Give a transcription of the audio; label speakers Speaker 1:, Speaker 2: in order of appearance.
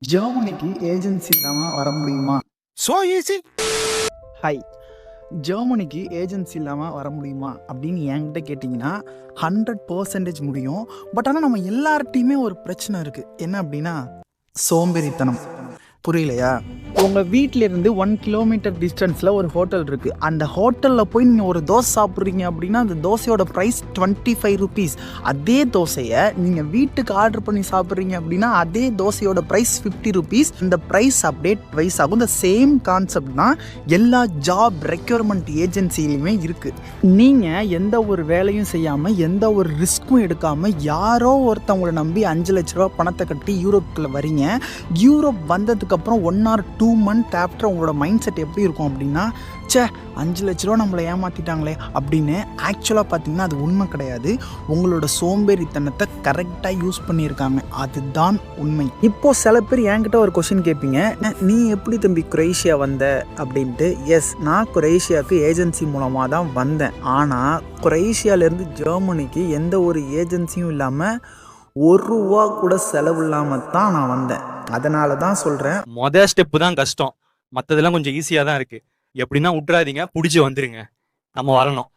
Speaker 1: ஜெர்மனிக்கு agency இல்லாமல் வர முடியுமா?
Speaker 2: So easy.
Speaker 1: ஹாய், ஜெர்மனிக்கு ஏஜென்சி இல்லாமல் வர முடியுமா அப்படின்னு என்கிட்ட கேட்டிங்கன்னா 100% முடியும். பட் ஆனால் நம்ம எல்லார்ட்டையுமே ஒரு பிரச்சனை இருக்குது. என்ன அப்படின்னா சோம்பேறித்தனம். புரியலையா? உங்கள் வீட்டிலேருந்து 1 கிலோமீட்டர் டிஸ்டன்ஸில் ஒரு ஹோட்டல் இருக்குது. அந்த ஹோட்டலில் போய் நீங்கள் ஒரு தோசை சாப்பிட்றீங்க அப்படின்னா அந்த தோசையோட ப்ரைஸ் 25 ருபீஸ். அதே தோசையை நீங்கள் வீட்டுக்கு ஆர்டர் பண்ணி சாப்பிட்றீங்க அப்படின்னா அதே தோசையோட ப்ரைஸ் 50 ருபீஸ். இந்த ப்ரைஸ் அப்படியே ட்வைஸ் ஆகும். இந்த சேம் கான்செப்ட் தான் எல்லா ஜாப் ரெக்யூர்மெண்ட் ஏஜென்சிலையுமே இருக்குது. நீங்கள் எந்த ஒரு வேலையும் செய்யாமல் எந்த ஒரு ரிஸ்க்கும் எடுக்காமல் யாரோ ஒருத்தவங்களை நம்பி 5 லட்ச ரூபா பணத்தை கட்டி யூரோப்புக்குள்ளே வரீங்க. யூரோப் வந்ததுக்கப்புறம் 1 or 2 month ஆஃப்டர் உங்களோட மைண்ட் செட் எப்படி இருக்கும் அப்படின்னா, 5 லட்ச ரூபா நம்மளை ஏமாற்றிட்டாங்களே அப்படின்னு. ஆக்சுவலாக பார்த்தீங்கன்னா அது உண்மை கிடையாது. உங்களோட சோம்பேறித்தனத்தை கரெக்டாக யூஸ் பண்ணியிருக்காங்க. அதுதான் உண்மை. இப்போது சில பேர் என்கிட்ட ஒரு கொஷின் கேட்பீங்க, நீ எப்படி தம்பி குரேஷியா வந்த அப்படின்ட்டு. எஸ், நான் குரேஷியாவுக்கு ஏஜென்சி மூலமாக தான் வந்தேன். ஆனால் குரேஷியாவிலேருந்து ஜெர்மனிக்கு எந்த ஒரு ஏஜென்சியும் இல்லாமல் ₹1 கூட செலவு இல்லாமல் தான் நான் வந்தேன். அதனால தான் சொல்கிறேன்,
Speaker 2: மொதல் ஸ்டெப்பு தான் கஷ்டம், மற்றதெல்லாம் கொஞ்சம் ஈஸியாக தான் இருக்குது. எப்படின்னா விட்றாதீங்க, பிடிச்சி வந்துருங்க, நம்ம வரணும்.